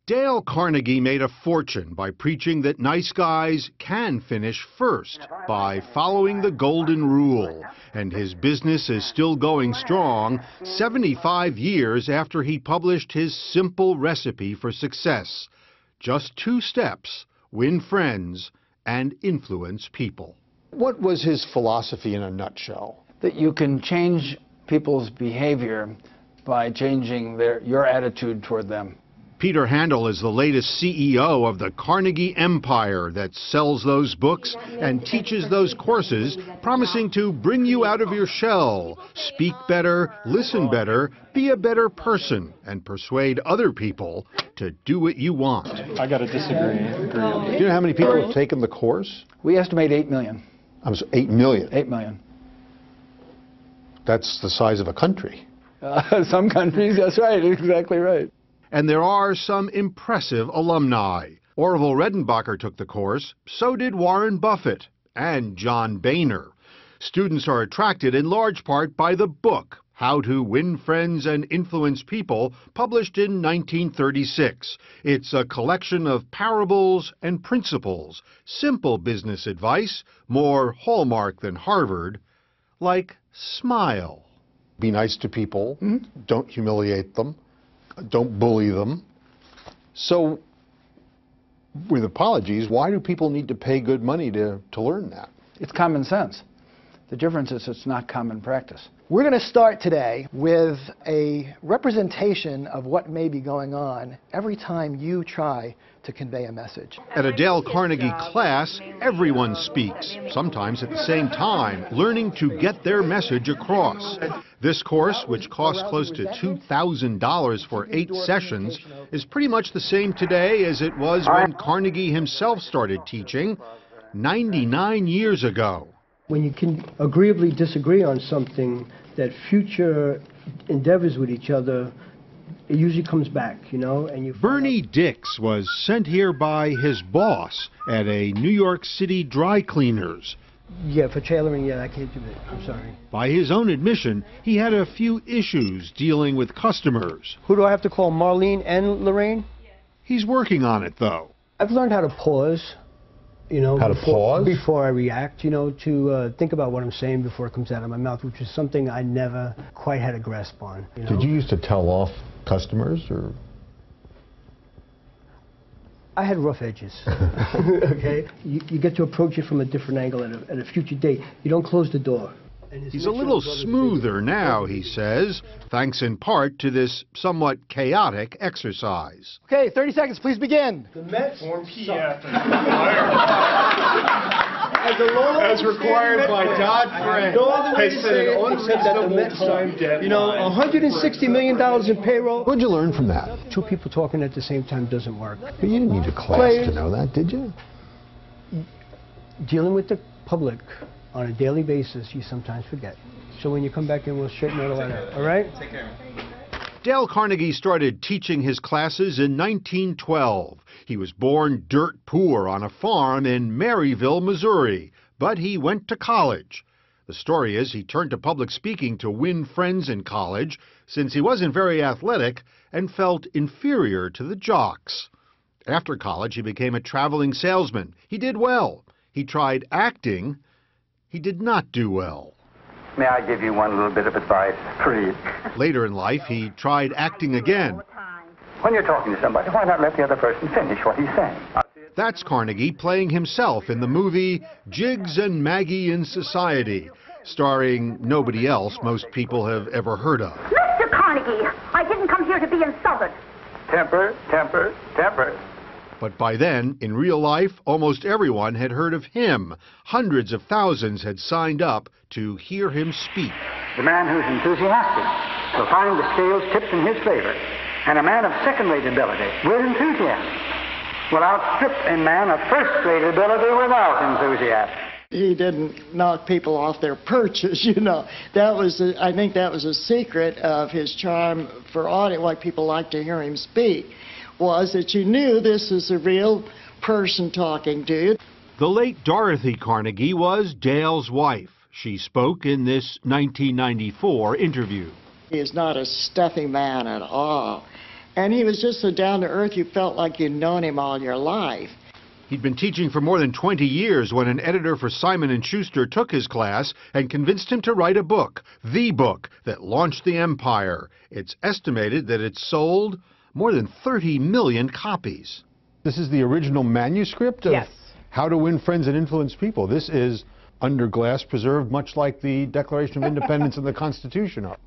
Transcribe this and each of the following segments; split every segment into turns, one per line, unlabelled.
Dale Carnegie made a fortune by preaching that nice guys can finish first by following the golden rule. And his business is still going strong 75 years after he published his simple recipe for success. Just 2 steps: win friends and influence people.
What was his philosophy in a nutshell?
That you can change people's behavior by changing your attitude toward them.
Peter Handel is the latest CEO of the Carnegie Empire that sells those books and teaches those courses, promising to bring you out of your shell, speak better, listen better, be a better person, and persuade other people to do what you want.
I got to disagree.
Do you know how many people have taken the course?
We estimate 8 million.
8 million.
8 million.
That's the size of a country.
Some countries, that's right, exactly right.
And there are some impressive alumni. Orville Redenbacher took the course, so did Warren Buffett and John Boehner. Students are attracted in large part by the book, How to Win Friends and Influence People, published in 1936. It's a collection of parables and principles, simple business advice, more Hallmark than Harvard, like smile.
Be nice to people, don't humiliate them, don't bully them. So, with apologies, why do people need to pay good money to learn that?
It's common sense. The difference is it's not common practice.
We're going to start today with a representation of what may be going on every time you try to convey a message.
At a Dale Carnegie class, everyone speaks, sometimes at the same time, learning to get their message across. This course, which costs close to $2,000 for 8 sessions, is pretty much the same today as it was when Carnegie himself started teaching 99 years ago.
When you can agreeably disagree on something, that future endeavors with each other, it usually comes back, you know. And
Bernie Dix was sent here by his boss at a New York City dry cleaners.
Yeah, for tailoring, yeah, I can't do that. I'm sorry.
By his own admission, he had a few issues dealing with customers.
Who do I have to call, Marlene and Lorraine?
He's working on it, though.
I've learned how to pause. You know,
how to pause?
Before I react, you know, to think about what I'm saying before it comes out of my mouth, which is something I never quite had a grasp on. You know?
Did you used to tell off customers, or?
I had rough edges, okay? You get to approach it from a different angle at a future date. You don't close the door.
He's a little smoother now, he says, thanks in part to this somewhat chaotic exercise.
Okay, 30 seconds, please begin.
The Mets
Form
as
required by Dodd-Frank.
No other way to say it except that the Mets are, you know, $160 million in payroll.
What'd you learn from that?
2 people talking at the same time doesn't work.
But you didn't need a class to know that, did you?
Dealing with the public on a daily basis, you sometimes forget. So when you come back in, we'll straighten all that out. All right?
Take care.
Dale Carnegie started teaching his classes in 1912. He was born dirt poor on a farm in Maryville, Missouri, but he went to college. The story is he turned to public speaking to win friends in college, since he wasn't very athletic and felt inferior to the jocks. After college, he became a traveling salesman. He did well. He tried acting. He did not do well.
May I give you one little bit of advice, please?
Later in life, he tried acting again.
When you're talking to somebody, why not let the other person finish what he's saying?
That's Carnegie playing himself in the movie Jiggs and Maggie in Society, starring nobody else most people have ever heard of.
Mr. Carnegie, I didn't come here to be insulted.
Temper, temper, temper.
But by then, in real life, almost everyone had heard of him. Hundreds of thousands had signed up to hear him speak.
The man who's enthusiastic will find the scales tipped in his favor. And a man of second-rate ability with enthusiasm will outstrip a man of first-rate ability without enthusiasm.
He didn't knock people off their perches, you know. I think that was a secret of his charm for audience, why people like to hear him speak, was that you knew this is a real person talking to you.
The late Dorothy Carnegie was Dale's wife. She spoke in this 1994 interview.
He is not a stuffy man at all. And he was just so down to earth, you felt like you'd known him all your life.
He'd been teaching for more than 20 years when an editor for Simon & Schuster took his class and convinced him to write a book, the book that launched the empire. It's estimated that it sold more than 30 million copies.
This is the original manuscript of
Yes.
How to Win Friends and Influence People. This is under glass preserved, much like the Declaration of Independence and the Constitution are.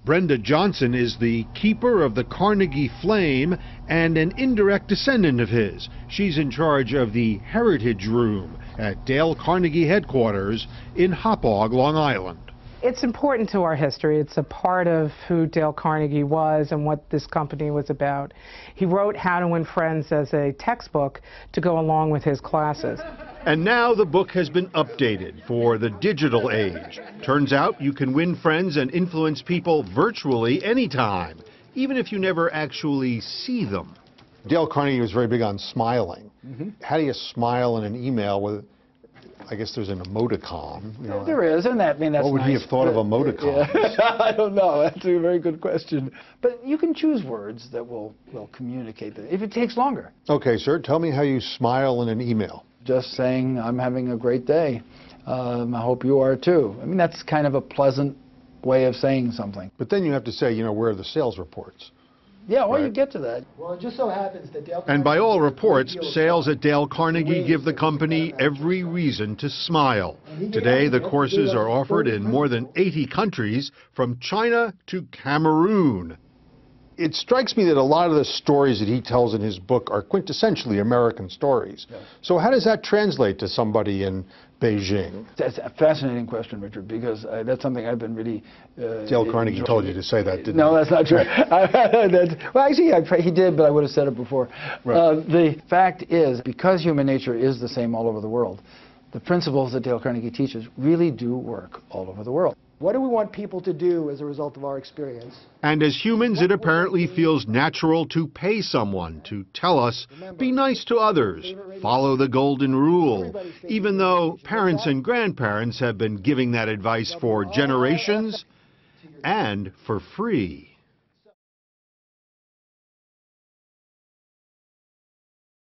Brenda Johnson is the keeper of the Carnegie Flame and an indirect descendant of his. She's in charge of the Heritage Room at Dale Carnegie headquarters in Hauppauge, Long Island.
It's important to our history. It's a part of who Dale Carnegie was and what this company was about. He wrote How to Win Friends as a textbook to go along with his classes.
And now the book has been updated for the digital age. Turns out you can win friends and influence people virtually anytime, even if you never actually see them.
Dale Carnegie was very big on smiling. How do you smile in an email with, I guess there's an emoticon. You know,
There is, and that, I mean, that's
what would he
nice,
have thought of
but-
emoticons?
Yeah. I don't know. That's a very good question. But you can choose words that will communicate that, if it takes longer.
Okay, sir, tell me how you smile in an email.
Just saying, I'm having a great day. I hope you are too. I mean, that's kind of a pleasant way of saying something.
But then you have to say, you know, where are the sales reports?
Yeah, well, you
Right.
get to that.
Well, it just so happens that Dale
And by all
Carnegie
reports,
deals
sales
with
at Dale Carnegie give the company every reason to smile. Today, the courses are offered in more than 80 countries, from China to Cameroon.
It strikes me that a lot of the stories that he tells in his book are quintessentially American stories. So how does that translate to somebody in Beijing?
That's a fascinating question, Richard, because that's something I've been really...
Dale Carnegie told you to say that, didn't
No,
he?
that's not true. Well, actually, he did, but I would have said it before.
Right.
The fact is, because human nature is the same all over the world, the principles that Dale Carnegie teaches really do work all over the world.
What do we want people to do as a result of our experience?
And as humans, it apparently feels natural to pay someone to tell us, be nice to others, follow the golden rule, even though parents and grandparents have been giving that advice for generations and for free.